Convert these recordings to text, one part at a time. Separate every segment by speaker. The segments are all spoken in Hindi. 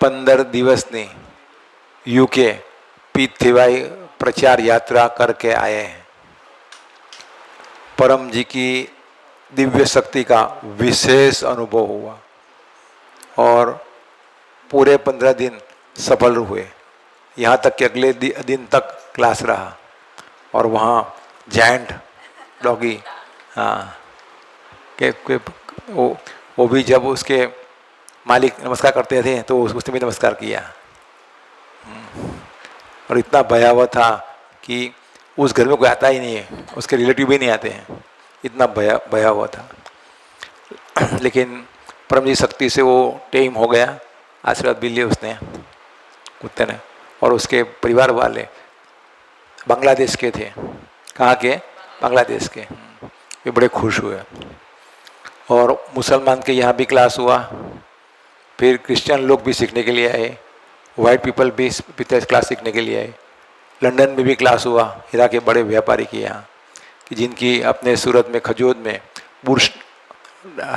Speaker 1: 15 દિવસની यूके पीथीवाई प्रचार यात्रा करके आए हैं। परम जी की दिव्य शक्ति का विशेष अनुभव हुआ और पूरे 15 दिन सफल हुए। यहाँ तक कि अगले दिन तक क्लास रहा और वहाँ जायंट डॉगी, हाँ, के वो भी जब उसके मालिक नमस्कार करते थे तो उसने भी नमस्कार किया। और इतना भयावह था कि उस घर में कोई आता ही नहीं है, उसके रिलेटिव भी नहीं आते हैं, इतना भयावह था। लेकिन परम जी शक्ति से वो टेम हो गया, आशीर्वाद भी लिए उसने, कुत्ते ने। और उसके परिवार वाले बांग्लादेश के थे। कहाँ के? बांग्लादेश के। वे बड़े खुश हुए। और मुसलमान के यहाँ भी क्लास हुआ, फिर क्रिश्चियन लोग भी सीखने के लिए आए, वाइट पीपल भी क्लास सीखने के लिए आए। लंदन में भी क्लास हुआ, हीरा के बड़े व्यापारी के यहाँ, कि जिनकी अपने सूरत में खजूर में बुर्श,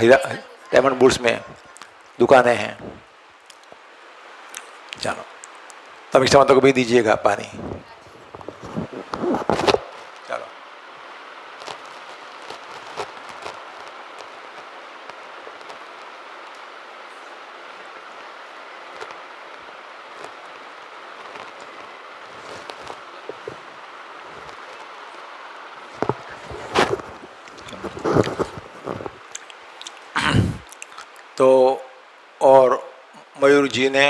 Speaker 1: हीरा डायमंड बुर्श में दुकानें हैं। चलो, तमिश्रा माता को भी दीजिएगा पानी। चलो, तो और मयूर जी ने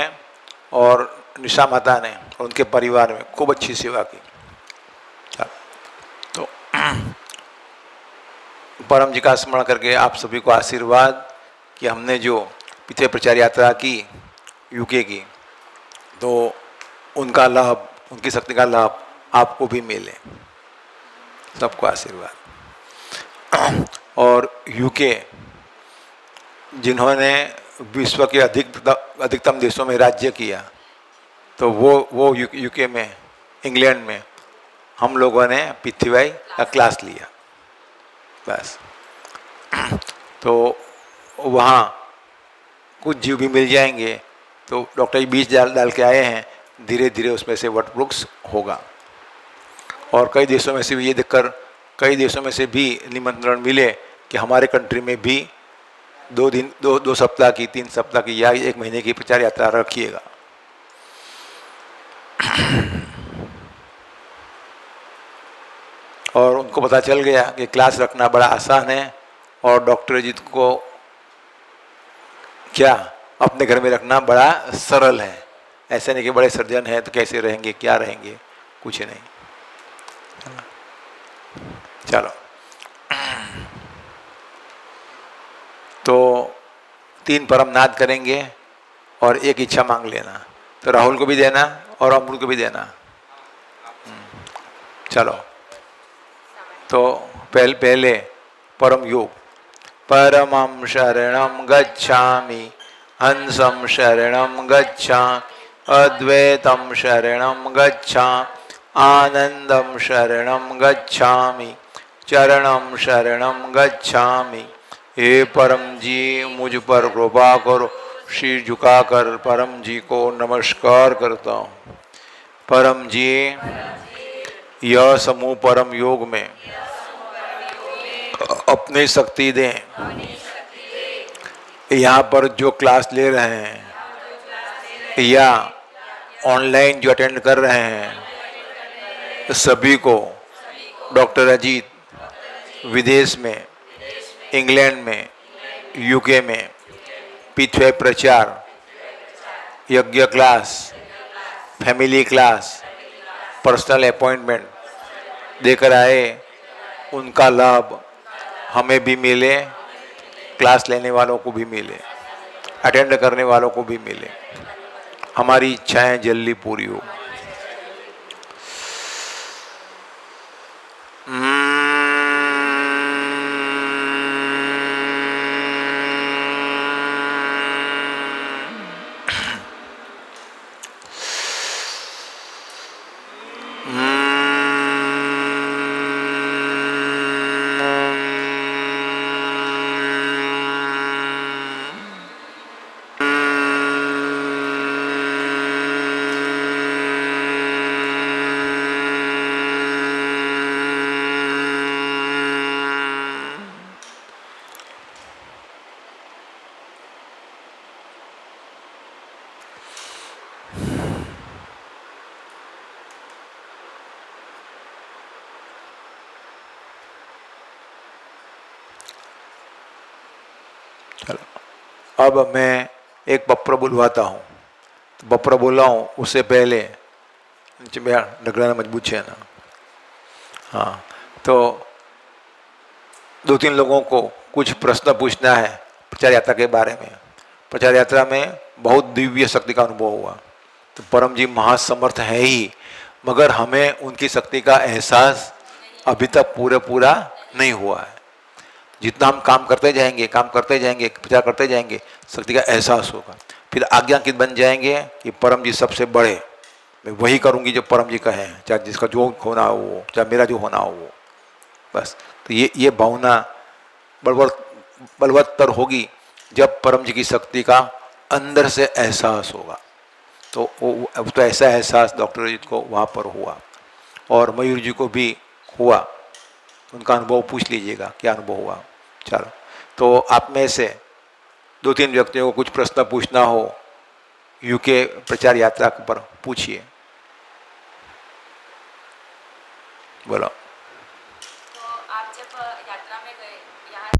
Speaker 1: और निशा माता ने और उनके परिवार में खूब अच्छी सेवा की। तो परम जी का स्मरण करके आप सभी को आशीर्वाद कि हमने जो पिछले प्रचार यात्रा की यूके की, तो उनका लाभ, उनकी शक्ति का लाभ आपको भी मिले। सबको आशीर्वाद। और यूके जिन्होंने विश्व के अधिकतम देशों में राज्य किया, तो वो यूके में, इंग्लैंड में हम लोगों ने पीथीवाई का क्लास लिया बस। तो वहाँ कुछ जीव भी मिल जाएंगे, तो डॉक्टर जी बीज डाल के आए हैं, धीरे धीरे उसमें से वटवृक्ष होगा। और कई देशों में से भी ये देखकर, कई देशों में से भी निमंत्रण मिले कि हमारे कंट्री में भी 2 सप्ताह की, 3 सप्ताह की या 1 महीने की प्रचार यात्रा रखिएगा। और उनको पता चल गया कि क्लास रखना बड़ा आसान है और डॉक्टर जी को क्या अपने घर में रखना बड़ा सरल है। ऐसे नहीं कि बड़े सर्जन हैं तो कैसे रहेंगे, क्या रहेंगे, कुछ नहीं। चलो, तो 3 परम नाद करेंगे और एक इच्छा मांग लेना। तो राहुल को भी देना और अमृत को भी देना। चलो, तो पहले परम योग। परमं शरणं गच्छामि, हंसं शरणं गच्छामि, अद्वैतं शरणं गच्छामि, आनंदं शरणं गच्छामि, चरणं शरणं गच्छामि। हे परम जी, मुझ पर कृपा करो। सिर झुकाकर परम जी को नमस्कार करता हूँ। परम जी, यह समूह परम योग में अपनी शक्ति दें। यहाँ पर जो क्लास ले रहे हैं या ऑनलाइन जो अटेंड कर रहे हैं, सभी को डॉक्टर अजीत विदेश में, इंग्लैंड में, यूके में पीथीवाई प्रचार, यज्ञ class, family class, personal appointment देकर आए, उनका लाभ हमें भी मिले, क्लास लेने वालों को भी मिले, अटेंड करने वालों को भी मिले। हमारी इच्छाएं जल्दी पूरी हो। अब मैं एक बप्र बुलवाता हूँ, तो बप्र बोला हूँ उससे पहले नीचे भैया ढगलाना मजबूत है ना। हाँ, तो 2-3 लोगों को कुछ प्रश्न पूछना है प्रचार यात्रा के बारे में। प्रचार यात्रा में बहुत दिव्य शक्ति का अनुभव हुआ, तो परम जी महासमर्थ है ही, मगर हमें उनकी शक्ति का एहसास अभी तक पूरा नहीं हुआ है। जितना हम काम करते जाएंगे प्रचार करते जाएंगे, शक्ति का एहसास होगा, फिर आज्ञाकित बन जाएंगे कि परम जी सबसे बड़े, मैं वही करूँगी जो परम जी कहें, चाहे जिसका जो होना हो वो, चाहे मेरा जो होना हो वो। बस तो ये भावना बलवत्तर होगी जब परम जी की शक्ति का अंदर से एहसास होगा। तो अब तो ऐसा एहसास डॉक्टर अजीत को वहाँ पर हुआ, और मयूर जी को भी हुआ। उनका अनुभव पूछ लीजिएगा क्या अनुभव हुआ। चलो, तो आप में से 2-3 व्यक्तियों को कुछ प्रश्न पूछना हो यूके प्रचार यात्रा पर पूछिए। बोलो।
Speaker 2: तो आप जब यात्रा में गए यहाँ,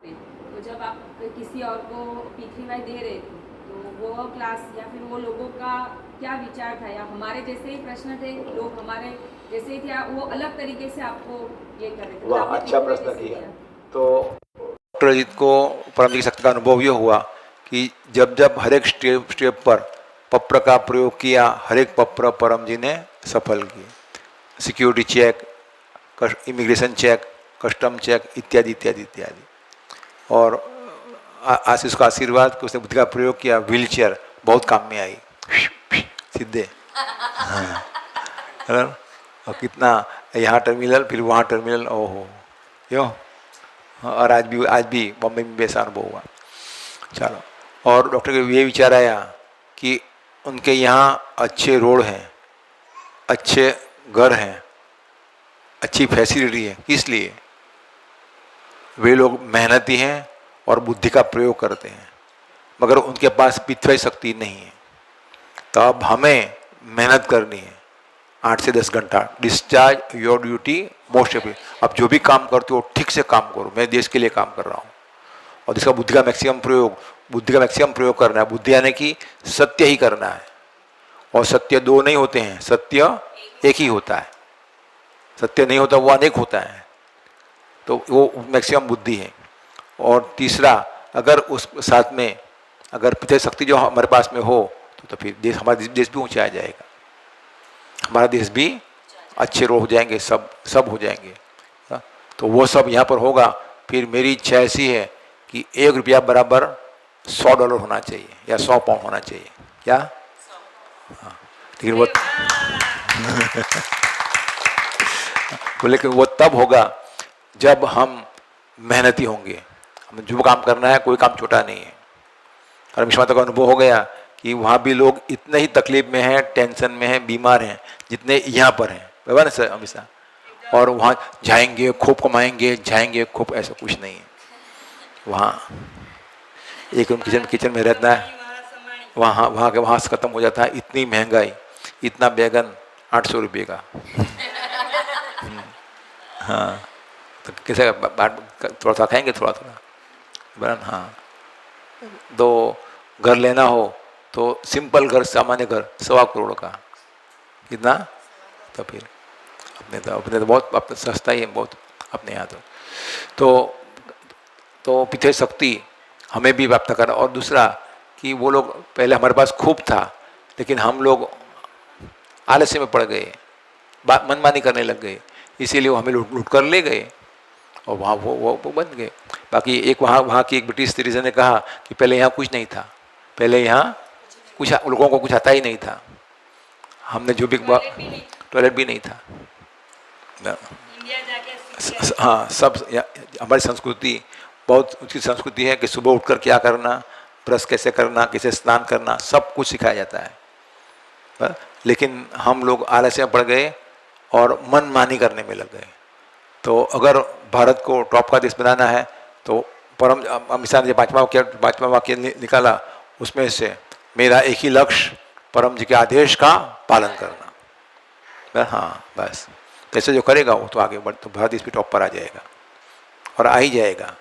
Speaker 2: तो जब आप किसी और को पीठीवाई दे रहे थे, तो वो क्लास या फिर वो लोगों का क्या विचार था, या हमारे जैसे ही प्रश्न थे, लोग हमारे जैसे ही थे, या वो अलग तरीके से आपको ये कर रहे थे?
Speaker 1: वाह, अच्छा प्रश्न किया। तो डॉक्टर अजीत को परम जी की शक्ति का अनुभव ये हुआ कि जब जब हर एक स्टेप पर पप्र का प्रयोग किया, हर एक पप्र परम जी ने सफल किए। Security check, immigration check, custom check, इत्यादि इत्यादि इत्यादि। और आशीष का आशीर्वाद कि उसने बुद्धि का प्रयोग किया, व्हील चेयर बहुत काम में आई, सीधे। हाँ, और कितना यहाँ टर्मिनल फिर वहाँ टर्मिनल, ओहो क्यों। और आज भी बॉम्बे में वैसा अनुभव हुआ। चलो, और डॉक्टर को ये विचार आया कि उनके यहाँ अच्छे रोड हैं, अच्छे घर हैं, अच्छी फैसिलिटी है, किस लिए? वे लोग मेहनती हैं और बुद्धि का प्रयोग करते हैं, मगर उनके पास पिथ्वी शक्ति नहीं है। तो अब हमें मेहनत करनी है, 8 से 10 घंटा। Discharge your duty most of. अब जो भी काम करते हो ठीक से काम करो, मैं देश के लिए काम कर रहा हूँ, और इसका बुद्धि का मैक्सिमम प्रयोग करना है। बुद्धि यानी कि सत्य ही करना है, और सत्य 2 नहीं होते हैं, सत्य एक ही होता है। सत्य नहीं होता, वो अनेक होता है, तो वो मैक्सिमम बुद्धि है। और तीसरा, अगर उस साथ में अगर पिछले शक्ति जो हमारे पास में हो तो फिर देश, हमारा देश भी ऊंचा आ जाएगा, हमारा देश भी अच्छे हो जाएंगे, सब हो जाएंगे। तो वो सब यहाँ पर होगा। फिर मेरी इच्छा ऐसी है कि 1 रुपया बराबर $100 होना चाहिए, या 100 पाउंड होना चाहिए। क्या? हाँ, लेकिन वो लेकिन वो तब होगा जब हम मेहनती होंगे। हमें जो काम करना है, कोई काम छोटा नहीं है। और मिश्रा माता का अनुभव हो गया कि वहाँ भी लोग इतने ही तकलीफ में हैं, टेंशन में हैं, बीमार हैं, जितने यहाँ पर हैं, बराबर ना सर हमेशा। और वहाँ जाएंगे खूब कमाएंगे, जाएंगे खूब, ऐसा कुछ नहीं है। वहाँ एक रूम किचन में रहना है, वहाँ से ख़त्म हो जाता है। इतनी महंगाई, इतना बैगन 800 रुपये का। हाँ, तो कैसे थोड़ा थोड़ा खाएंगे, थोड़ा बराबर। हाँ, तो घर लेना हो तो सिंपल घर, सामान्य घर 1.25 करोड़ का, कितना? तो फिर अपने तो बहुत सस्ता ही है, बहुत अपने यहाँ तो पिछले शक्ति हमें भी प्राप्त करना। और दूसरा कि वो लोग पहले हमारे पास खूब था, लेकिन हम लोग आलस्य में पड़ गए, मनमानी करने लग गए, इसीलिए वो हमें लूट कर ले गए, और वहाँ वो बन गए। बाकी एक वहाँ की एक ब्रिटिश सिटीजन ने कहा कि पहले यहाँ कुछ नहीं था, पहले यहाँ कुछ लोगों को कुछ आता ही नहीं था। हमने जो भी टॉयलेट भी नहीं था। हाँ, सब हमारी संस्कृति बहुत ऊँची संस्कृति है कि सुबह उठकर क्या करना, ब्रश कैसे करना, कैसे स्नान करना, सब कुछ सिखाया जाता है। लेकिन हम लोग आलस्य में पड़ गए और मनमानी करने में लग गए। तो अगर भारत को टॉप का देश बनाना है तो परम अमित शाह ने 5वां वाक्य निकाला, उसमें से मेरा एक ही लक्ष्य परम जी के आदेश का पालन करना। हाँ, बस ऐसे जो करेगा वो तो आगे बढ़, तो भारत देश भी टॉप पर आ जाएगा, और आ ही जाएगा।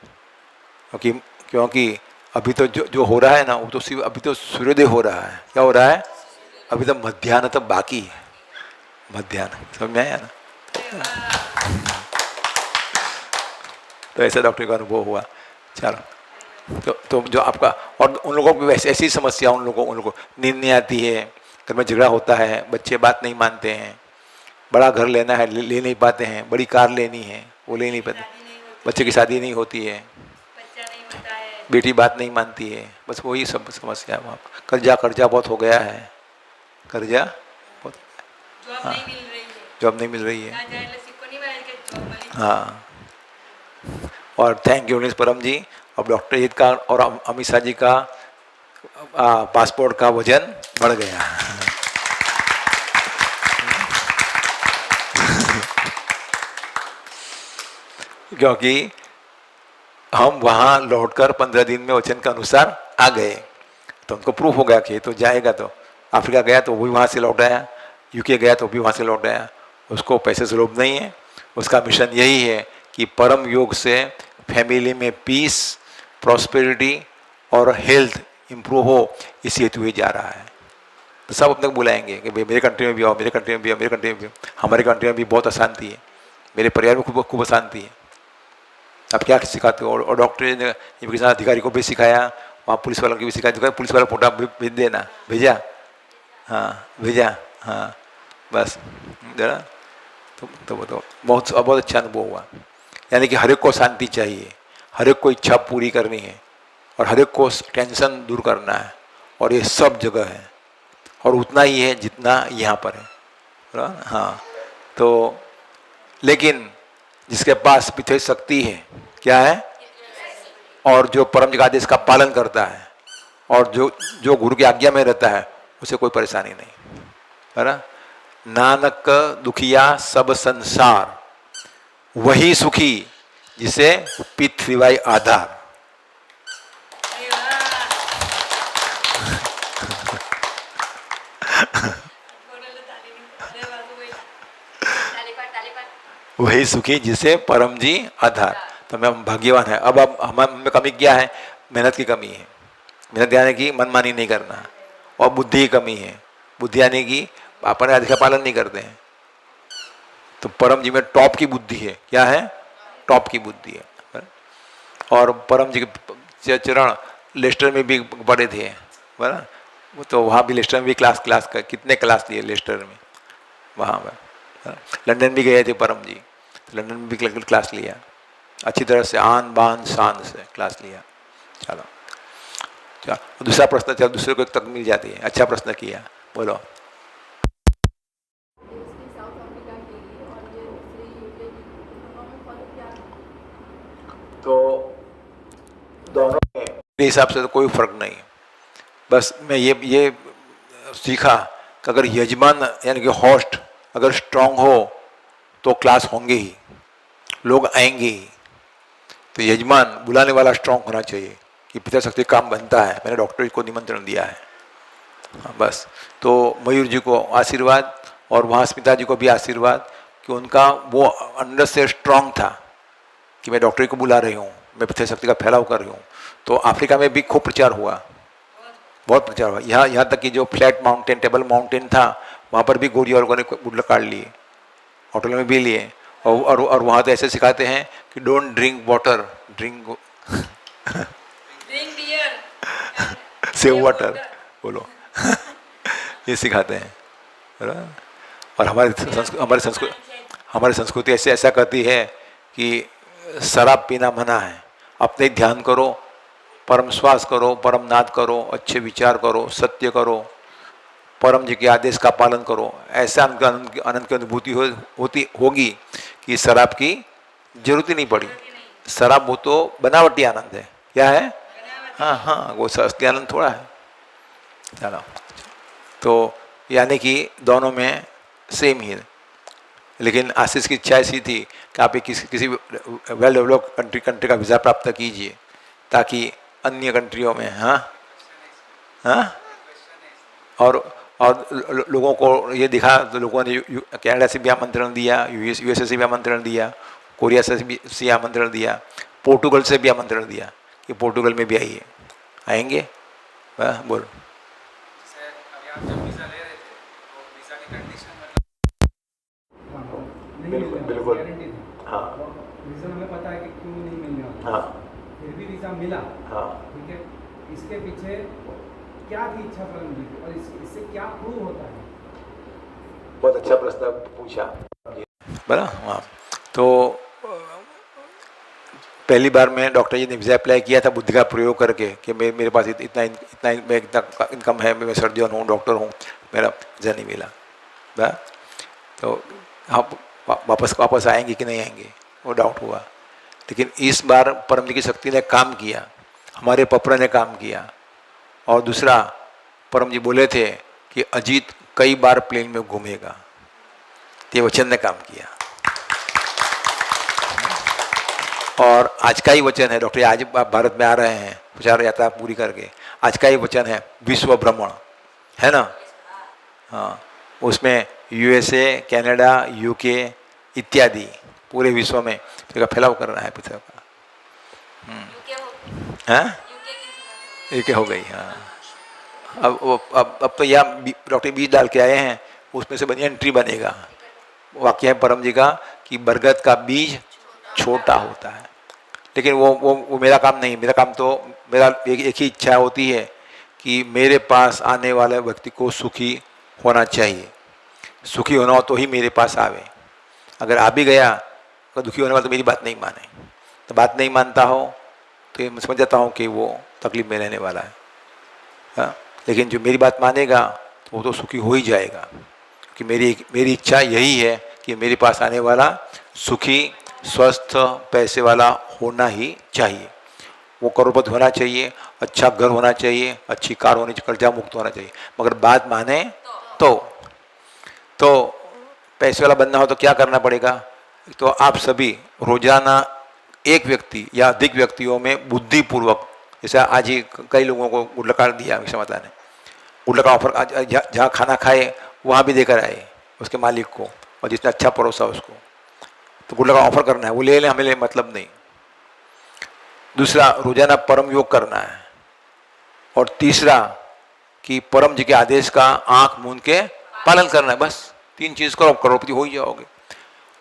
Speaker 1: क्योंकि अभी तो जो जो हो रहा है ना वो तो सिर्फ अभी तो सूर्योदय हो रहा है। क्या हो रहा है? अभी तो मध्याह्न तो बाकी है। मध्याह्न समझ में आया ना? तो ऐसा डॉक्टर का अनुभव हुआ। चलो, तो जो आपका और उन लोगों की वैसे ऐसी समस्या, उन लोगों को नींद नहीं आती है, घर में झगड़ा होता है, बच्चे बात नहीं मानते हैं, बड़ा घर लेना है ले नहीं पाते हैं, बड़ी कार लेनी है वो ले नहीं पाते, बच्चे की शादी नहीं होती है, बेटी बात नहीं मानती है, बस वही सब समस्या है वहाँ पर। कर्जा कर्जा बहुत हो गया है, कर्जा बहुत, हाँ, जॉब नहीं मिल रही है। हाँ, और थैंक यू परम जी। अब डॉक्टर हित का और अमित शाह जी का पासपोर्ट का वजन बढ़ गया। क्योंकि हम वहाँ लौटकर 15 दिन में वचन के अनुसार आ गए, तो उनको प्रूफ हो गया कि तो जाएगा। तो अफ्रीका गया तो वो भी वहाँ से लौट आया, यूके गया तो भी वहाँ से लौट आया। उसको पैसे से लोभ नहीं है, उसका मिशन यही है कि परम योग से फैमिली में पीस, प्रॉस्पेरिटी और हेल्थ इम्प्रूव हो, इसी हेतु ही जा रहा है। तो सब अपने को बुलाएंगे कि भाई मेरे कंट्री में भी आओ, मेरे कंट्री में भी आओ, मेरे कंट्री में भी आओ। हमारे कंट्री में भी बहुत अशांति है, मेरे परिवार में खूब अशांति है। आप क्या सिखाते हो? और डॉक्टर ने इमिग्रेशन अधिकारी को भी सिखाया, वहाँ पुलिस वालों की भी सिखाया, पुलिस वाला फोटा भेज देना, भेजा, हाँ भेजा, हाँ बस जरा। तो बहुत बहुत अच्छा अनुभव हुआ। यानी कि हर एक को शांति चाहिए, हर एक को इच्छा पूरी करनी है, और हर एक को टेंशन दूर करना है, और ये सब जगह है, और उतना ही है जितना यहाँ पर है। हाँ, तो लेकिन जिसके पास पिछे शक्ति है, क्या है, और जो परम जी का आदेश का पालन करता है, और जो जो गुरु की आज्ञा में रहता है, उसे कोई परेशानी नहीं, है ना। नानक दुखिया सब संसार, वही सुखी जिसे पृथ्वी आधार। वही सुखी जिसे परम जी आधार। तो मैं भाग्यवान है। अब हमें कमी क्या है? मेहनत की कमी है। मेहनत यानी कि मनमानी नहीं करना, और बुद्धि की कमी है। बुद्धि यानी कि अपने आदेश का पालन नहीं करते हैं। तो परम जी में टॉप की बुद्धि है। क्या है? टॉप की बुद्धि है। और परम जी के चरण लेस्टर में भी पढ़े थे, बराबर। वो तो वहाँ भी लेस्टर में भी क्लास का कितने क्लास लिए लेस्टर में, वहाँ पर। लंदन भी गए थे परम जी, तो लंदन में भी क्लास लिया, अच्छी तरह से आन बान शान से क्लास लिया। चलो दूसरा प्रश्न, चलो दूसरे को एक तक मिल जाती है। अच्छा प्रश्न किया, बोलो। तो दोनों में मेरे हिसाब से तो कोई फर्क नहीं है। बस मैं ये सीखा कि अगर यजमान यानी कि होस्ट अगर स्ट्रांग हो तो क्लास होंगे ही, लोग आएंगे ही। तो यजमान बुलाने वाला स्ट्रांग होना चाहिए कि पिता शक्ति काम बनता है। मैंने डॉक्टर को निमंत्रण दिया है, हाँ बस। तो मयूर जी को आशीर्वाद, और वहाँ स्मिता जी को भी आशीर्वाद कि उनका वो अंदर से स्ट्रांग था कि मैं डॉक्टरी को बुला रही हूँ, मैं पिता शक्ति का फैलाव कर रही हूँ। तो अफ्रीका में भी खूब प्रचार हुआ, बहुत प्रचार हुआ। यहाँ तक कि जो फ्लैट माउंटेन, टेबल माउंटेन था, वहाँ पर भी गोरी और गुड काट लिए, होटल में भी लिए। और वहाँ तो ऐसे सिखाते हैं कि don't drink water, drink save water, बोलो। ये सिखाते हैं, और हमारी संस्कृति ऐसा करती है कि शराब पीना मना है। अपने ध्यान करो, परम श्वास करो, परम नाद करो, अच्छे विचार करो, सत्य करो, परम जी के आदेश का पालन करो। ऐसा आनंद की अनुभूति होगी कि शराब की जरूरत ही नहीं पड़ी। शराब वो तो बनावटी आनंद है। क्या है? हाँ, वो असली आनंद थोड़ा है। चलो, तो यानी कि दोनों में सेम ही है। लेकिन आशीष की इच्छा ऐसी थी कि आप किसी वेल डेवलप कंट्री का वीज़ा प्राप्त कीजिए, ताकि अन्य कंट्रियों में और लोगों को ये दिखा। तो लोगों ने कनाडा से भी आमंत्रण दिया, यूएसए से भी आमंत्रण दिया, कोरिया से भी आमंत्रण दिया, पोर्टुगल से भी आमंत्रण दिया कि पोर्टुगल में भी आइए। आएंगे। बोल।
Speaker 3: जैसे अभी आप जब वीज़ा ले रहे थे तो वीज़ा की कंडीशन मतलब नहीं
Speaker 1: बिल्कुल,
Speaker 3: मिलने वाला
Speaker 1: बिल्कुल।
Speaker 3: गारंटी थी।
Speaker 1: हाँ।
Speaker 3: और रीज़न हमें पता है कि क्यों नहीं मिलने वाला,
Speaker 1: हाँ।
Speaker 3: फिर भी वीज़ा मिला।
Speaker 1: हाँ।
Speaker 3: ठीक है, इसके पीछे क्या थी इच्छा परम जी की, और इससे क्या प्रूव होता है?
Speaker 1: बहुत अच्छा प्रश्न पूछा। बना हाँ। तो पहली बार में डॉक्टर जी ने वीज़ा अप्लाई किया था बुद्धि का प्रयोग करके कि मेरे पास इतना इनकम है, मैं सर्जन हूँ, डॉक्टर हूँ, मेरा वीज़ा नहीं मिला। बा? तो आप वापस वापस आएंगे कि नहीं आएंगे वो डाउट हुआ। लेकिन इस बार परम जी की शक्ति ने काम किया, हमारे पपरा ने काम किया। और दूसरा, परम जी बोले थे कि अजीत कई बार प्लेन में घूमेगा, ये वचन ने काम किया। और आज का ही वचन है, डॉक्टर आज भारत में आ रहे हैं प्रचार यात्रा पूरी करके, आज का ही वचन है विश्व भ्रमण, है ना। हाँ, उसमें यूएसए, कनाडा, यूके इत्यादि पूरे विश्व में इसका फैलाव कर रहा है पुस्तक का। हाँ, यूके हो गई। हाँ, अब तो यहाँ डॉक्टर बीज डाल के आए हैं, उसमें से बनियन ट्री बनेगा। वाक्य है परम जी का कि बरगद का बीज छोटा होता है, लेकिन वो मेरा काम नहीं। मेरा काम तो मेरा एक ही इच्छा होती है कि मेरे पास आने वाले व्यक्ति को सुखी होना चाहिए। सुखी होना हो तो ही मेरे पास आवे। अगर आ भी गया तो दुखी होने वाला तो मेरी बात नहीं माने, तो बात नहीं मानता हो तो ये मैं समझ जाता हूँ कि वो तकलीफ में रहने वाला है। हाँ? लेकिन जो मेरी बात मानेगा तो वो तो सुखी हो ही जाएगा, कि मेरी इच्छा यही है कि मेरे पास आने वाला सुखी, स्वस्थ, पैसे वाला होना ही चाहिए। वो करोड़पति होना चाहिए, अच्छा घर होना चाहिए, अच्छी कार होनी चाहिए, कर्जा मुक्त होना चाहिए। मगर बात माने तो पैसे वाला बनना हो तो क्या करना पड़ेगा? तो आप सभी रोजाना एक व्यक्ति या अधिक व्यक्तियों में बुद्धिपूर्वक, जैसे आज ही कई लोगों को गुड लक कार्ड दिया विषय माता ने, गुड लक ऑफर जहाँ खाना खाए वहाँ भी देकर आए उसके मालिक को, और जितना अच्छा परोसा उसको, तो गुड लक ऑफर करना है, वो ले लें, हमें ले मतलब नहीं। दूसरा, रोजाना परम योग करना है। और तीसरा कि परम जी के आदेश का आंख मूंद के पालन करना है। बस 3 चीज करो, करोड़पति हो ही जाओगे।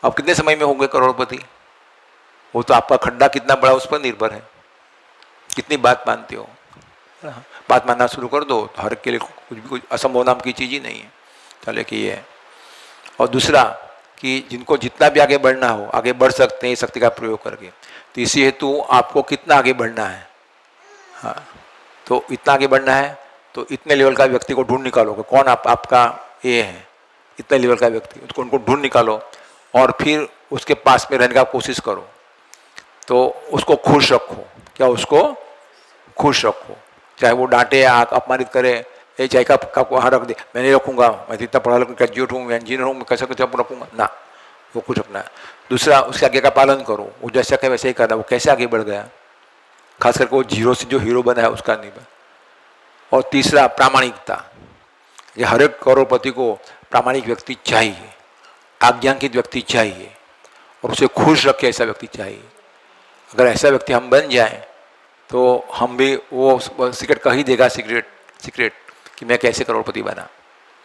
Speaker 1: अब कितने समय में होंगे करोड़पति? वो तो आपका खड्डा कितना बड़ा उस पर निर्भर है, कितनी बात मानते हो। बात मानना शुरू कर दो तो हर एक के लिए कुछ असंभव नाम की चीज ही नहीं है। चले कि ये है। और दूसरा कि जिनको जितना भी आगे बढ़ना हो आगे बढ़ सकते हैं शक्ति का प्रयोग करके, तो इसी हेतु आपको कितना आगे बढ़ना है। हाँ, तो इतना आगे बढ़ना है तो इतने लेवल का व्यक्ति को ढूंढ निकालोगे, कौन आपका ये है, इतने लेवल का व्यक्ति, उनको ढूंढ निकालो और फिर उसके पास में रहने का कोशिश करो। तो उसको खुश रखो। क्या उसको खुश रखो? चाहे वो डांटे या अपमानित करे, ये चाय का वहाँ रख दे, मैं नहीं रखूँगा, मैं इतना पढ़ा लिखा ग्रेजुएट हूँ, मैं इंजीनियर हूँ, मैं कैसे कैसे रखूँगा ना, वो कुछ रखना है। दूसरा, उसके आगे का पालन करो, वो जैसा कहे वैसे ही करना। वो कैसे आगे बढ़ गया, खास करके वो जीरो से जो हीरो बना है उसका नहीं बना। और तीसरा, प्रामाणिकता। ये हर एक करोड़पति को प्रामाणिक व्यक्ति चाहिए, आज्ञांकित व्यक्ति चाहिए, और उसे खुश रखे ऐसा व्यक्ति चाहिए। अगर ऐसा व्यक्ति हम बन जाएं तो हम भी, वो सीक्रेट कह ही देगा, सीक्रेट कि मैं कैसे करोड़पति बना।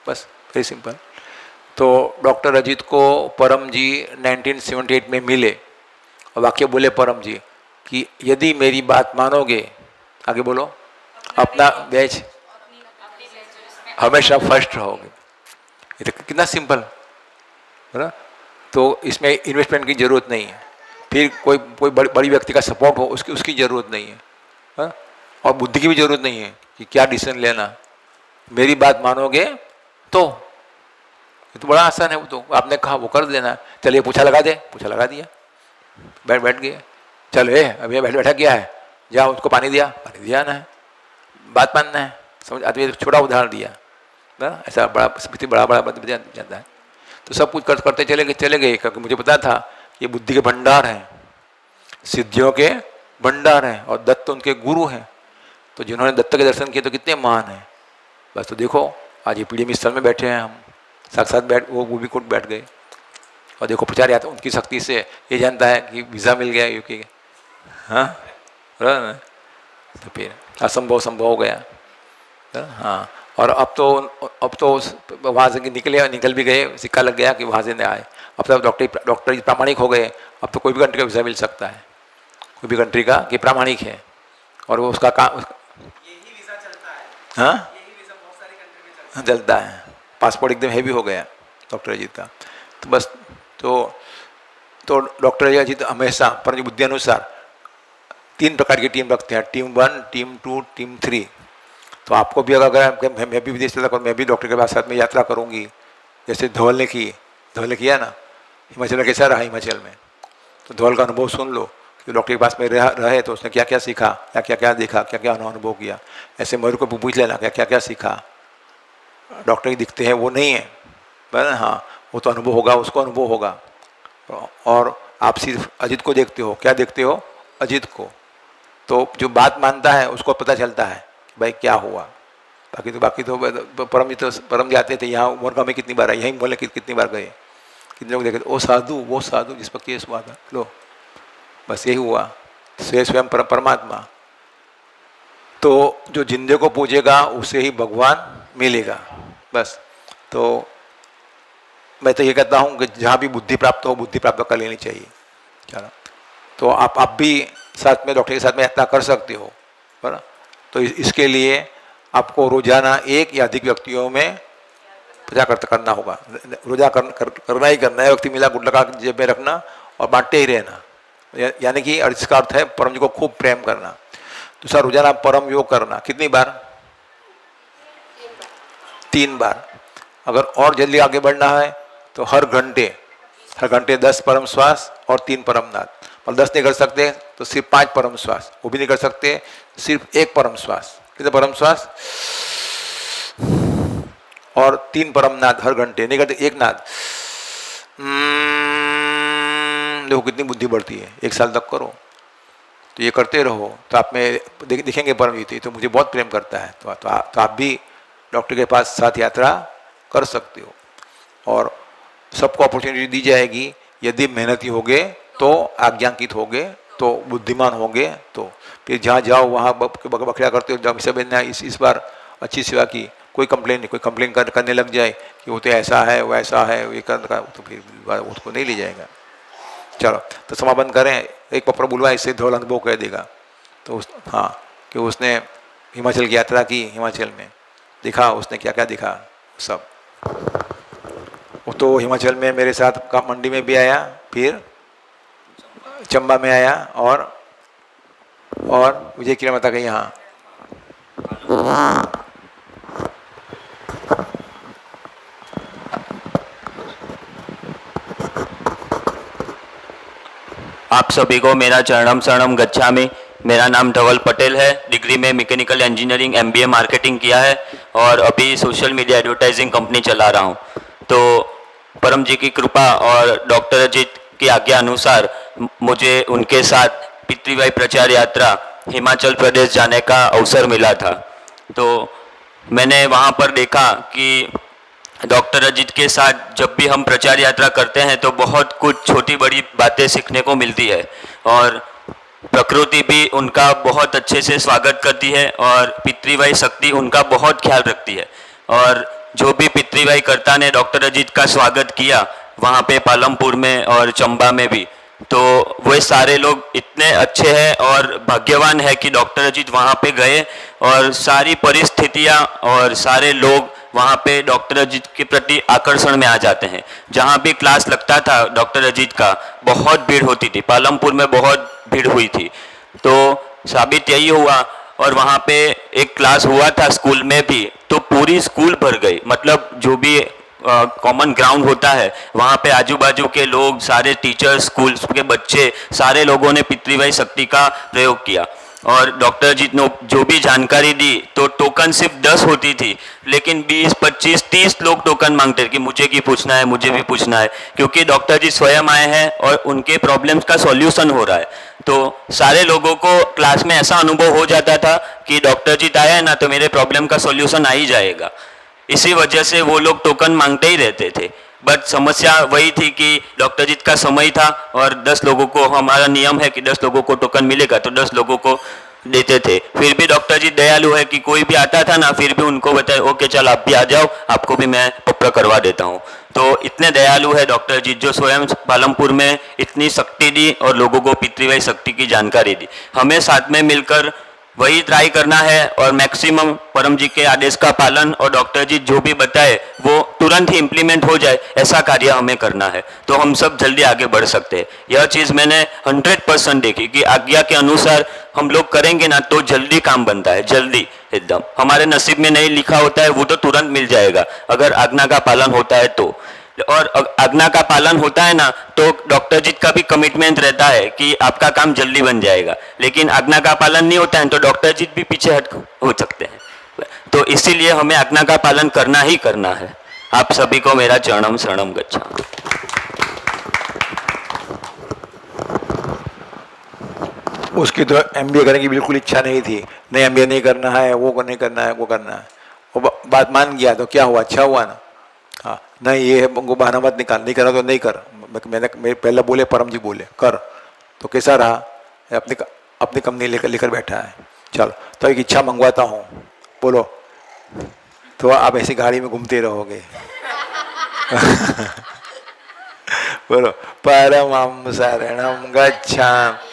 Speaker 1: बस वेरी सिंपल। तो डॉक्टर अजीत को परम जी 1978 में मिले और वाक्य बोले परम जी कि यदि मेरी बात मानोगे, आगे बोलो, अपना बैच हमेशा फर्स्ट रहोगे। ये तो कितना सिंपल है ना। तो इसमें इन्वेस्टमेंट की जरूरत नहीं है, फिर कोई बड़ी व्यक्ति का सपोर्ट हो उसकी जरूरत नहीं है, हा? और बुद्धि की भी जरूरत नहीं है कि क्या डिसीजन लेना। मेरी बात मानोगे तो ये तो बड़ा आसान है। वो तो आपने कहा वो कर देना। चलिए पूछा लगा दे, पूछा लगा दिया, बैठ गए। चलो अभी बैठा क्या है, जाओ उसको पानी दिया ना है, बात मानना है। समझ आदमी, छोटा उदाहरण दिया ना, ऐसा बड़ा जाता है। तो सब कुछ करते चले गए क्योंकि मुझे पता था ये बुद्धि के भंडार हैं, सिद्धियों के भंडार हैं, और दत्त उनके गुरु हैं। तो जिन्होंने दत्त के दर्शन किए तो कितने महान हैं। बस तो देखो आज ये पीढ़ी में स्थल में बैठे हैं हम, साक्षात वो भी कोट बैठ गए। और देखो प्रचार यात्रा उनकी शक्ति से ये जानता है कि वीज़ा मिल गया यूके के। हाँ, तो फिर असंभव संभव हो गया। हाँ, और अब तो वहाँ से निकल भी गए, सिक्का लग गया कि वहाँ से नहीं आए। अब तो डॉक्टर प्रामाणिक हो गए। अब तो कोई भी कंट्री का वीज़ा मिल सकता है, कोई भी कंट्री का कि प्रामाणिक है और वो उसका काम
Speaker 3: यही वीज़ा चलता है।
Speaker 1: हाँ
Speaker 3: यही वीज़ा बहुत सारी कंट्री में चलता है।
Speaker 1: चलता है। पासपोर्ट एकदम हैवी हो गया डॉक्टर अजीत का। तो बस तो डॉक्टर अजीत हमेशा अपनी बुद्धि अनुसार 3 प्रकार की टीम रखते हैं, टीम 1, टीम 2, टीम 3। तो आपको भी अगर मैं भी विदेश चला करूँ, मैं भी डॉक्टर के पास साथ में यात्रा करूँगी, जैसे धवल ने किया ना, हिमाचल में कैसा रहा हिमाचल में, तो धवल का अनुभव सुन लो कि डॉक्टर के पास में रहे तो उसने क्या क्या सीखा, क्या क्या देखा, क्या क्या अनुभव किया। ऐसे मयूर को पूछ लेना क्या क्या सीखा। डॉक्टर ही दिखते हैं वो नहीं है, पर हाँ वो तो अनुभव होगा, उसको अनुभव होगा। और आप सिर्फ अजीत को देखते हो, क्या देखते हो, अजीत को। तो जो बात मानता है उसको पता चलता है भाई क्या हुआ। बाकी तो परम जाते थे, यहाँ मोरगा में कितनी बार आए, यहीं बोले कितनी बार गए, कितने लोग देखे, वो साधु जिस पर केस हुआ था, लो बस यही हुआ, स्वयं परमात्मा। तो जो जिंदे को पूजेगा उसे ही भगवान मिलेगा। बस तो मैं तो ये कहता हूँ कि जहाँ भी बुद्धि प्राप्त हो, बुद्धि प्राप्त कर लेनी चाहिए। चलो, तो आप भी साथ में डॉक्टर के साथ में यात्रा कर सकते हो, है ना। तो इसके लिए आपको रोजाना एक या अधिक व्यक्तियों में प्रचार करना होगा। रोजा करना ही करना है। व्यक्ति मिला गुड लगा जेब में रखना और बांटते ही रहना, यानी कि इसका अर्थ है परम जी को खूब प्रेम करना। दूसरा, रोजाना परम योग करना। कितनी बार? 3 बार। अगर और जल्दी आगे बढ़ना है तो हर घंटे 10 परम श्वास और 3 परम नाद। और 10 नहीं कर सकते तो सिर्फ 5 परम श्वास, वो भी नहीं कर सकते, सिर्फ 1 परम श्वास। कितने परम श्वास? और 3 परम नाद हर घंटे। नहीं करते 1 नाद। देखो कितनी बुद्धि बढ़ती है। 1 साल तक करो, तो ये करते रहो तो आप में दिखेंगे परम जीते तो मुझे बहुत प्रेम करता है। तो आप भी डॉक्टर के पास साथ यात्रा कर सकते हो और सबको अपॉर्चुनिटी दी जाएगी। यदि मेहनती होगे तो, आज्ञांकित होगे तो, बुद्धिमान होगे तो। फिर जहाँ जाओ वहाँ बकरिया करते हो। जब सब ने इस बार अच्छी सेवा की, कोई कंप्लेन नहीं, कोई कंप्लेन करने लग जाए कि वो तो ऐसा है, वो ऐसा है, ये कर, तो फिर उसको नहीं ले जाएगा। चलो तो समापन करें। एक पत्र बुलवा, इससे धवल अनुभव कह देगा। तो हाँ, कि उसने हिमाचल की यात्रा की, हिमाचल में दिखा उसने क्या क्या दिखा सब। वो तो हिमाचल में मेरे साथ मंडी में भी आया, फिर चंबा में आया और विजय किरण माता के यहाँ।
Speaker 4: आप सभी को मेरा चरणम शरणम गच्छामि। मेरा नाम धवल पटेल है। डिग्री में मैकेनिकल इंजीनियरिंग MBA मार्केटिंग किया है और अभी सोशल मीडिया एडवर्टाइजिंग कंपनी चला रहा हूँ। तो परम जी की कृपा और डॉक्टर अजीत की आज्ञा अनुसार मुझे उनके साथ पितृवाई प्रचार यात्रा हिमाचल प्रदेश जाने का अवसर मिला था। तो मैंने वहाँ पर देखा कि डॉक्टर अजीत के साथ जब भी हम प्रचार यात्रा करते हैं तो बहुत कुछ छोटी बड़ी बातें सीखने को मिलती है और प्रकृति भी उनका बहुत अच्छे से स्वागत करती है और पितृवाई शक्ति उनका बहुत ख्याल रखती है। और जो भी पितृवाई कर्ता ने डॉक्टर अजीत का स्वागत किया वहाँ पे पालमपुर में और चंबा में भी, तो वे सारे लोग इतने अच्छे हैं और भाग्यवान है कि डॉक्टर अजीत वहाँ पे गए और सारी परिस्थितियाँ और सारे लोग वहाँ पे डॉक्टर अजीत के प्रति आकर्षण में आ जाते हैं। जहाँ भी क्लास लगता था डॉक्टर अजीत का, बहुत भीड़ होती थी। पालमपुर में बहुत भीड़ हुई थी। तो साबित यही हुआ। और वहाँ पे एक क्लास हुआ था स्कूल में भी, तो पूरी स्कूल भर गई। मतलब जो भी कॉमन ग्राउंड होता है वहाँ पे आजू बाजू के लोग, सारे टीचर्स, स्कूल के बच्चे, सारे लोगों ने पितृवाई शक्ति का प्रयोग किया। और डॉक्टर अजीत ने जो भी जानकारी दी तो टोकन सिर्फ 10 होती थी, लेकिन 20, 25, 30 लोग टोकन मांगते कि मुझे भी पूछना है, मुझे भी पूछना है, क्योंकि डॉक्टर जी स्वयं आए हैं और उनके प्रॉब्लम्स का सॉल्यूशन हो रहा है। तो सारे लोगों को क्लास में ऐसा अनुभव हो जाता था कि डॉक्टर जी आए हैं ना तो मेरे प्रॉब्लम का सॉल्यूशन आ ही जाएगा। इसी वजह से वो लोग टोकन मांगते ही रहते थे। बट समस्या वही थी कि डॉक्टर अजीत का समय था और 10 लोगों को, हमारा नियम है कि 10 लोगों को टोकन मिलेगा, तो 10 लोगों को देते थे। फिर भी डॉक्टर जी दयालु है कि कोई भी आता था ना, फिर भी उनको बताए ओके चल आप भी आ जाओ, आपको भी मैं पप्पा करवा देता हूँ। तो इतने दयालु है डॉक्टर जी, जो स्वयं पालमपुर में इतनी शक्ति दी और लोगों को पितृवाई शक्ति की जानकारी दी। हमें साथ में मिलकर वही ट्राई करना है और मैक्सिमम परम जी के आदेश का पालन और डॉक्टर जी जो भी बताए वो तुरंत ही इम्प्लीमेंट हो जाए, ऐसा कार्य हमें करना है, तो हम सब जल्दी आगे बढ़ सकते हैं। यह चीज़ मैंने 100% देखी कि आज्ञा के अनुसार हम लोग करेंगे ना तो जल्दी काम बनता है, जल्दी एकदम। हमारे नसीब में नहीं लिखा होता है वो तो तुरंत मिल जाएगा अगर आज्ञा का पालन होता है तो। और आज्ञा का पालन होता है ना तो डॉक्टर जी का भी कमिटमेंट रहता है कि आपका काम जल्दी बन जाएगा। लेकिन आज्ञा का पालन नहीं होता है तो डॉक्टर जी भी पीछे हट हो सकते हैं। तो इसीलिए हमें आज्ञा का पालन करना ही करना है। आप सभी को मेरा चरणम शरणम गच्छामि।
Speaker 1: उसकी तो एमबीए करने की बिल्कुल इच्छा नहीं थी, नहीं एमबीए नहीं करना है, वो नहीं करना है, वो करना है। वो बात मान गया तो क्या हुआ, अच्छा हुआ ना। हाँ नहीं, ये है उनको बहाना मत निकाल, नहीं करा तो नहीं कर। मेरे पहले बोले, परम जी बोले कर, तो कैसा रहा, अपनी अपनी कंपनी लेकर बैठा है। चलो तो एक इच्छा मंगवाता हूँ, बोलो। तो आप ऐसी गाड़ी में घूमते रहोगे। बोलो, परमं शरणं गच्छामि,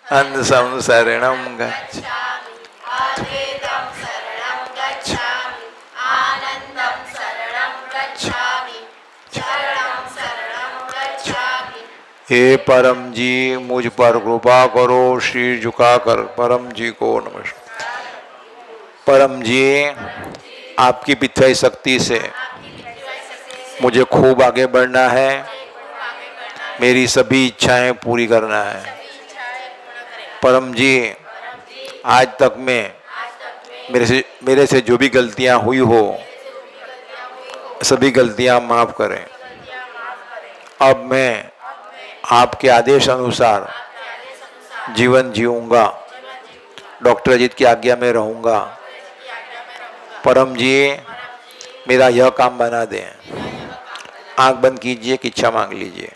Speaker 1: अंशं शरणं गच्छामि,
Speaker 5: अद्वैतं शरणं गच्छामि, आनन्दं शरणं गच्छामि, शरणं शरणं गच्छामि।
Speaker 1: हे परम जी मुझ पर कृपा करो, शीर झुकाकर परम जी को नमस्कार। परम जी आपकी पिथाई शक्ति से मुझे खूब आगे बढ़ना है, मेरी सभी इच्छाएं पूरी करना है। परम जी आज तक में मेरे से जो भी गलतियां हुई हो सभी गलतियां माफ करें। अब मैं आपके आदेश अनुसार जीवन जीऊंगा, डॉक्टर अजीत की आज्ञा में रहूंगा। परम जी मेरा यह काम बना दें। आंख बंद कीजिए, कि इच्छा मांग लीजिए।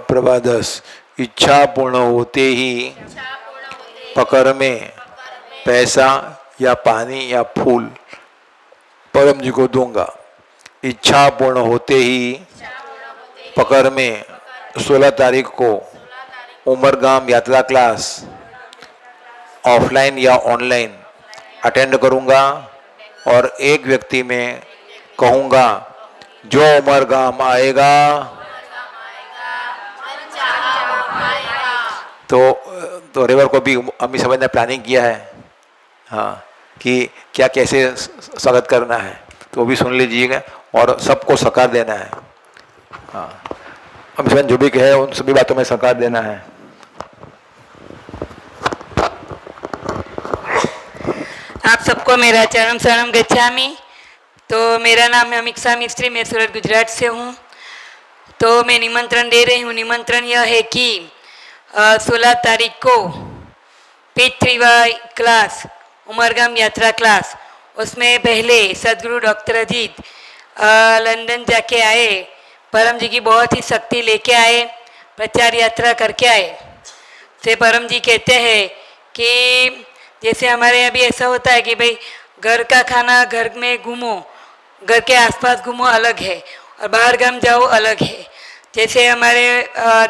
Speaker 1: प्रभा 10 इच्छा पूर्ण होते ही पकड़ में पैसा या पानी या फूल परम जी को दूंगा। इच्छा पूर्ण होते ही पकड़ में 16 तारीख को उमरगाम यात्रा क्लास ऑफलाइन या ऑनलाइन अटेंड करूंगा और एक व्यक्ति में कहूंगा जो उमरगाम आएगा तो रेवर को भी अम्मी समझ ने प्लानिंग किया है, हाँ, कि क्या कैसे स्वागत करना है, तो वो भी सुन लीजिएगा और सबको सकार देना है। हाँ, अम्मी समझ जो भी कहे उन सभी बातों में सकार देना है।
Speaker 6: आप सबको मेरा चरणम शरणम गच्छामि। तो मेरा नाम है अमीक्षा मिस्त्री, मैं सूरत गुजरात से हूँ। तो मैं निमंत्रण दे रही हूँ। निमंत्रण यह है कि 16 तारीख को P3Y क्लास उमरगाम यात्रा क्लास, उसमें पहले सदगुरु डॉक्टर अजीत लंदन जाके आए, परम जी की बहुत ही शक्ति लेके आए, प्रचार यात्रा करके आए। से परम जी कहते हैं कि जैसे हमारे अभी ऐसा होता है कि भाई घर का खाना घर में घूमो, घर के आसपास घूमो अलग है और बाहर गाम जाओ अलग है। जैसे हमारे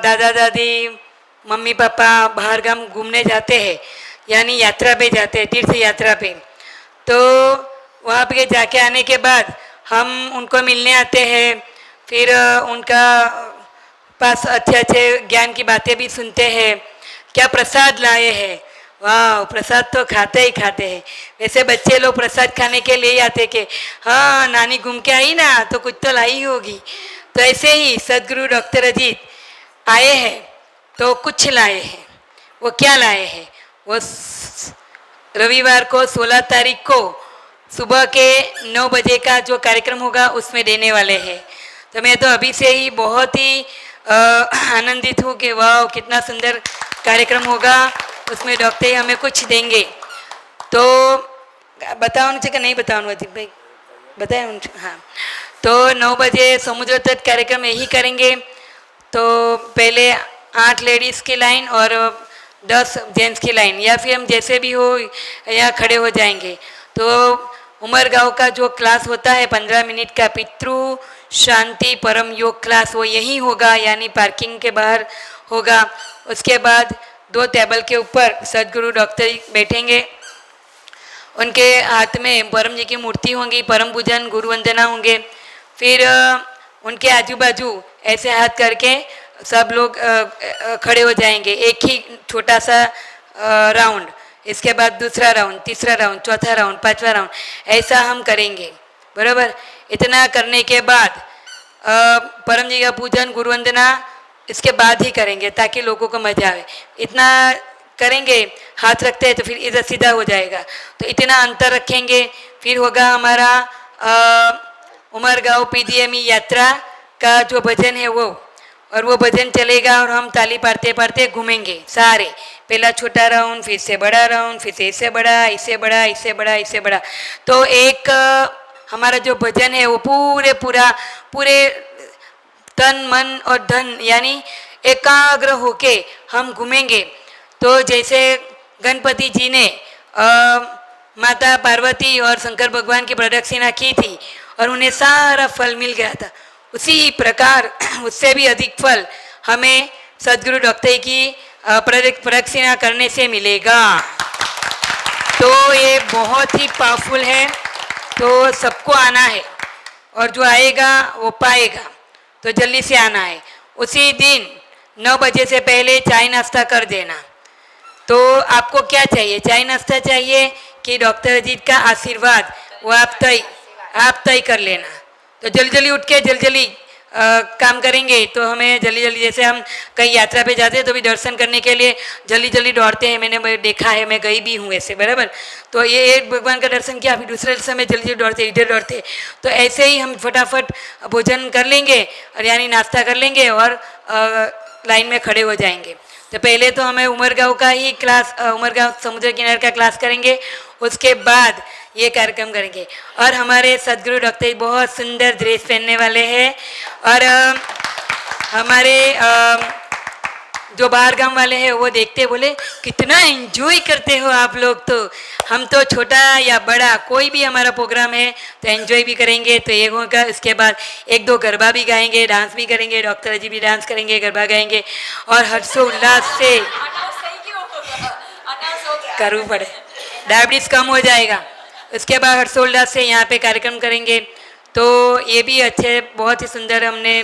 Speaker 6: दादा दादी मम्मी पापा बाहर गाम घूमने जाते हैं, यानी यात्रा पे जाते हैं, तीर्थ यात्रा पे, तो वहाँ पे जाके आने के बाद हम उनको मिलने आते हैं, फिर उनका पास अच्छे अच्छे ज्ञान की बातें भी सुनते हैं। क्या प्रसाद लाए हैं, वाह, प्रसाद तो खाते ही खाते हैं। वैसे बच्चे लोग प्रसाद खाने के लिए आते कि हाँ नानी घूम के आई ना तो कुछ तो लाई होगी। तो ऐसे ही सदगुरु डॉक्टर अजीत आए हैं तो कुछ लाए हैं। वो क्या लाए हैं, वो रविवार को 16 तारीख को सुबह के 9 बजे का जो कार्यक्रम होगा उसमें देने वाले हैं। तो मैं तो अभी से ही बहुत ही आनंदित हूँ कि वाह कितना सुंदर कार्यक्रम होगा, उसमें डॉक्टर हमें कुछ देंगे। तो बताओ कि नहीं बताओ अजीत भाई, बताए उन, हाँ। तो 9 बजे समुद्र तट कार्यक्रम यही करेंगे। तो पहले 8 लेडीज़ की लाइन और 10 जेंट्स की लाइन, या फिर हम जैसे भी हो यहाँ खड़े हो जाएंगे। तो उमरगांव का जो क्लास होता है 15 मिनट का पितृ शांति परम योग क्लास, वो यहीं होगा, यानी पार्किंग के बाहर होगा। उसके बाद 2 टेबल के ऊपर सदगुरु डॉक्टर बैठेंगे, उनके हाथ में परम जी की मूर्ति होंगी, परम पूजन गुरु वंदना होंगे। फिर उनके आजू बाजू ऐसे हाथ करके सब लोग खड़े हो जाएंगे, एक ही छोटा सा राउंड, इसके बाद दूसरा राउंड, तीसरा राउंड, चौथा राउंड, 5वां राउंड, ऐसा हम करेंगे, बराबर। इतना करने के बाद परम जी का पूजन गुरु वंदना इसके बाद ही करेंगे ताकि लोगों को मजा आए। इतना करेंगे, हाथ रखते हैं तो फिर इधर सीधा हो जाएगा, तो इतना अंतर रखेंगे। फिर होगा हमारा उमरगांव PDME यात्रा का जो भजन है वो, और वो भजन चलेगा और हम ताली पाड़ते पाड़ते घूमेंगे सारे, पहला छोटा राउंड, फिर से बड़ा राउंड, फिर से इससे बड़ा, इससे बड़ा, इससे बड़ा, इससे बड़ा। तो एक हमारा जो भजन है वो पूरे तन मन और धन यानी एकाग्र होके हम घूमेंगे। तो जैसे गणपति जी ने माता पार्वती और शंकर भगवान की प्रदक्षिणा की थी और उन्हें सारा फल मिल गया था, उसी प्रकार उससे भी अधिक फल हमें सदगुरु डॉक्टर की प्रदक्षिणा करने से मिलेगा। तो ये बहुत ही पावरफुल है, तो सबको आना है और जो आएगा वो पाएगा, तो जल्दी से आना है। उसी दिन 9 बजे से पहले चाय नाश्ता कर देना। तो आपको क्या चाहिए, चाय नाश्ता चाहिए कि डॉक्टर अजीत का आशीर्वाद, वो आप तय कर लेना। तो जल्दी उठ के जल्दी काम करेंगे। तो हमें जल्दी जैसे हम कहीं यात्रा पे जाते हैं तो भी दर्शन करने के लिए जल्दी दौड़ते हैं, मैंने देखा है, मैं गई भी हूँ ऐसे, बराबर। तो ये एक भगवान का दर्शन किया, फिर दूसरे दर्शन में जल्दी दौड़ते, इधर दौड़ते। तो ऐसे ही हम फटाफट भोजन कर लेंगे और यानी नाश्ता कर लेंगे और लाइन में खड़े हो जाएंगे। तो पहले तो हमें उमरगांव का ही क्लास, उमरगांव समुद्र किनारे का क्लास करेंगे, उसके बाद ये कार्यक्रम करेंगे। और हमारे सदगुरु डॉक्टर बहुत सुंदर ड्रेस पहनने वाले हैं, और हमारे जो बाहर गांव वाले हैं वो देखते बोले कितना एंजॉय करते हो आप लोग। तो हम तो छोटा या बड़ा कोई भी हमारा प्रोग्राम है तो एंजॉय भी करेंगे। तो ये होगा, इसके बाद 1-2 गरबा भी गाएंगे, डांस भी करेंगे, डॉक्टर जी भी डांस करेंगे, गरबा गाएंगे और हर्षोल्लास से करना पड़े, डायबिटीज कम हो जाएगा। उसके बाद हर्षोल्लास से यहाँ पे कार्यक्रम करेंगे। तो ये भी अच्छे, बहुत ही सुंदर, हमने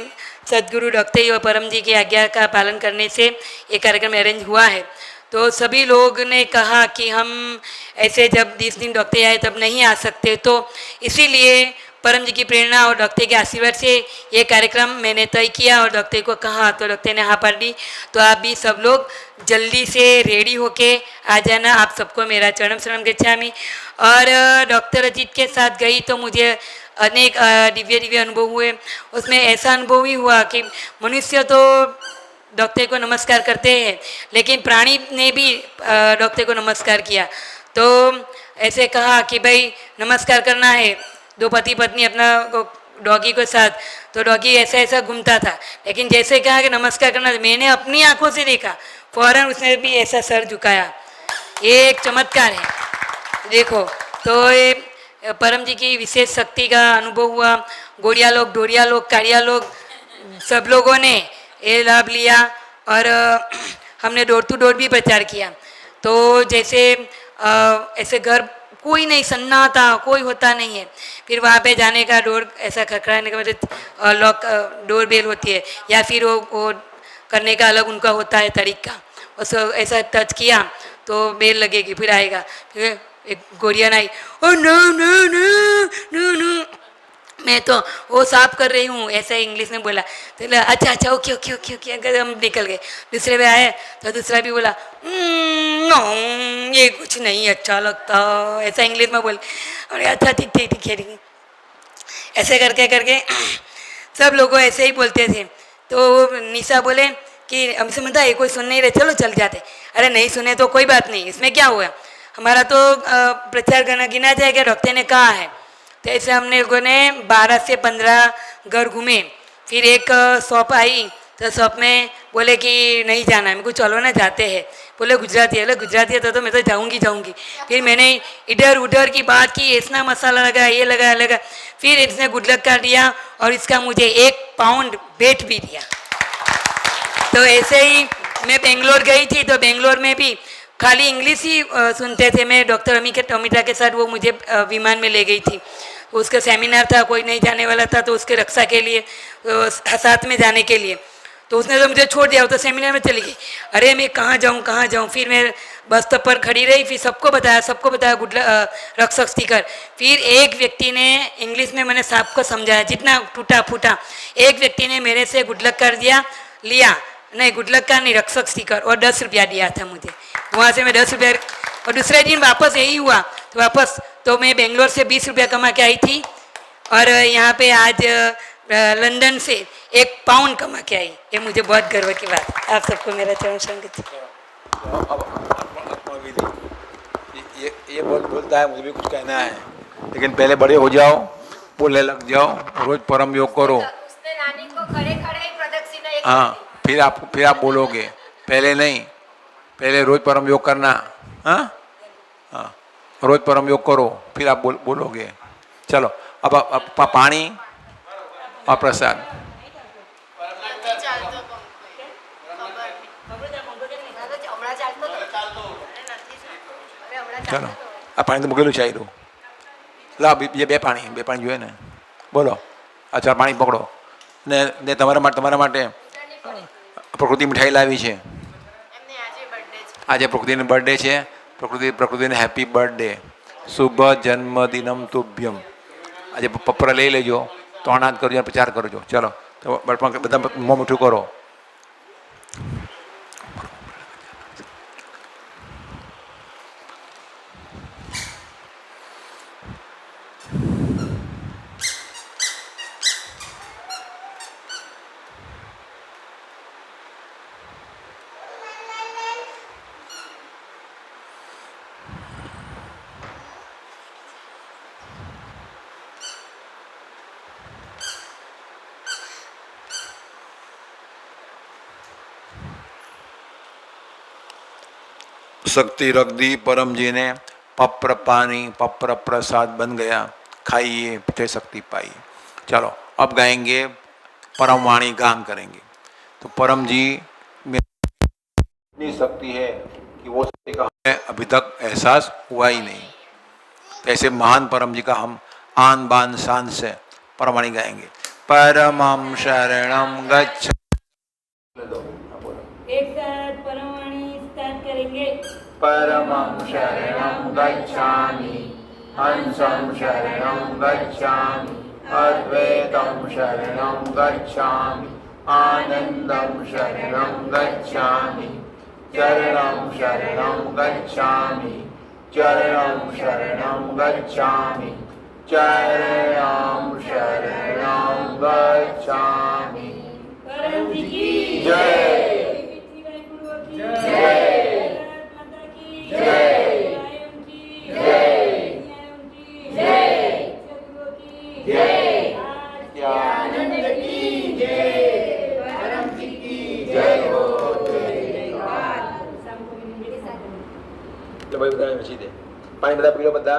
Speaker 6: सदगुरु डॉक्टर और परम जी की आज्ञा का पालन करने से ये कार्यक्रम अरेंज हुआ है। तो सभी लोग ने कहा कि हम ऐसे जब 20 दिन डॉक्टर आए तब नहीं आ सकते, तो इसीलिए परम जी की प्रेरणा और डॉक्टर के आशीर्वाद से ये कार्यक्रम मैंने तय किया और डॉक्टर को कहा, तो डॉक्टर ने हाँ पाड़ दी। तो आप भी सब लोग जल्दी से रेडी होके आ जाना। आप सबको मेरा चरणम शरणम गच्छामि। और डॉक्टर अजीत के साथ गई तो मुझे अनेक दिव्य अनुभव हुए। उसमें ऐसा अनुभव ही हुआ कि मनुष्य तो डॉक्टर को नमस्कार करते हैं, लेकिन प्राणी ने भी डॉक्टर को नमस्कार किया। तो ऐसे कहा कि भाई नमस्कार करना है, 2 पति पत्नी अपना डॉगी के साथ, तो डॉगी ऐसा घूमता था, लेकिन जैसे कहा कि नमस्कार करना, मैंने अपनी आंखों से देखा, फौरन उसने भी ऐसा सर झुकाया। ये एक चमत्कार है, देखो। तो ये परम जी की विशेष शक्ति का अनुभव हुआ। गोड़िया लोग, डोरिया लोग, काड़िया लोग, सब लोगों ने ये लाभ लिया और हमने डोर टू डोर भी प्रचार किया। तो जैसे ऐसे घर कोई नहीं, सन्नाटा, कोई होता नहीं है। फिर वहाँ पे जाने का डोर ऐसा खड़खड़ाने का मतलब लॉक, डोर बेल होती है, या फिर वो करने का अलग उनका होता है तरीका। उसको ऐसा टच किया तो बेल लगेगी, फिर आएगा। फिर एक गोरियन आई, oh no no no no no, मैं तो वो साफ कर रही हूँ, ऐसा इंग्लिश में बोला। तो अच्छा ओके ओके ओके ओके, अगर हम निकल गए। दूसरे में आए तो दूसरा भी बोला नो ये कुछ नहीं अच्छा लगता, ऐसा इंग्लिश में बोल। और अच्छा ठीक ठीक ठीक ठीक ऐसे करके करके सब लोग ऐसे ही बोलते थे। तो निशा बोले कि हमसे मत ये कोई सुन नहीं रहे, चलो चल जाते। अरे नहीं सुने तो कोई बात नहीं, इसमें क्या हुआ, हमारा तो प्रचार करना गिना जाएगा, डॉक्टर ने कहा है। तो ऐसे हमने लोगों ने 12 से 15 घर घूमे। फिर एक शॉप आई तो शॉप में बोले कि नहीं जाना है, मेरे को चलो ना जाते हैं। बोले गुजराती है, बोले गुजराती है तो मैं तो जाऊंगी जाऊंगी। फिर मैंने इधर उधर की बात की, इतना मसाला लगा, ये लगा, फिर इसने गुड लक कर दिया और इसका मुझे 1 पाउंड बेट भी दिया। तो ऐसे ही मैं बेंगलोर गई थी, तो बेंगलोर में भी खाली इंग्लिश ही सुनते थे। मैं डॉक्टर अमिता के साथ वो मुझे विमान में ले गई थी, उसका सेमिनार था, कोई नहीं जाने वाला था, तो उसके रक्षा के लिए साथ में जाने के लिए तो उसने तो मुझे छोड़ दिया, वो तो सेमिनार में चली गई। अरे मैं कहाँ जाऊँ। फिर मैं बस स्टॉप पर खड़ी रही, फिर सबको बताया गुड रक्षक स्टिकर। फिर एक व्यक्ति ने इंग्लिश में मैंने सबको समझाया जितना टूटा फूटा। एक व्यक्ति ने मेरे से गुड लक कर लिया नहीं, गुड लक का नहीं, रक्षक स्टिकर, और 10 रुपया दिया था मुझे। वहाँ से मैं 10 रुपया, और दूसरे दिन वापस यही हुआ, तो वापस तो मैं बेंगलोर से 20 रुपया कमा के आई थी, और यहाँ पे आज लंदन से 1 पाउंड कमा के आई। ये मुझे बहुत गर्व की बात। आप सबको मेरा चरण संगत।
Speaker 1: ये बोलता है, मुझे भी कुछ कहना है, लेकिन पहले बड़े हो जाओ, बोलने लग जाओ, रोज परम योग करो।
Speaker 5: उसने नानी को खड़े खड़े ही प्रदक्षिणा एक
Speaker 1: हाँ, फिर आप बोलोगे, पहले नहीं, पहले रोज परम योग करना। हाँ हाँ, रोज परम योग करो, फिर आप बोलोगे। चलो अब पानी और प्रसाद।
Speaker 5: નથી ચાલતો પંખો, ખબર નહીં. હમણાં ચાલતો હતો. અરે નથી ચાલતો. અરે હમણાં
Speaker 1: ચલો
Speaker 5: ચાલતો હતો.
Speaker 1: આ પાણી તો મૂકેલું છે આયરું. લા બીજે બે પાણી જોઈએ ને, બોલો. આ 4 પાણી પકડો ને તમારા માટે પ્રકૃતિ મીઠાઈ લાવી છે.
Speaker 5: એમને આજે બર્થડે છે.
Speaker 1: આજે પ્રકૃતિનો બર્થડે છે. પ્રકૃતિને હેપી બર્થડે, શુભ જન્મદિનમ તુભ્યમ. આજે પપ્પરા લઈ લેજો, તો અનાજ કરજો, પ્રચાર કરજો. ચલો તો બધા મોં મીઠું કરો. शक्ति रख दी परम जी ने, पप्र पानी पप्र प्रसाद बन गया, खाइए पीते शक्ति पाई। चलो अब गाएंगे परम वाणी गान करेंगे। तो परम जी में इतनी शक्ति है कि वो शक्ति का हमें अभी तक एहसास हुआ ही नहीं। तो ऐसे महान परम जी का हम आन बान शान से परम वाणी गाएंगे। परमं शरणं गच्छ।
Speaker 6: एक साथ परमवाणी स्टार्ट करेंगे।
Speaker 1: परमं शरणं गच्छामि, हंसं शरणं गच्छामि, अद्वैतं शरणं गच्छामि, आनन्दं शरणं गच्छामि, चरणं शरणं गच्छामि, चरणं शरणं गच्छामि, चरणं शरणं गच्छामि।
Speaker 6: परम जी की
Speaker 1: जय। ભાઈ બધા પાણી બધા પી લો બધા.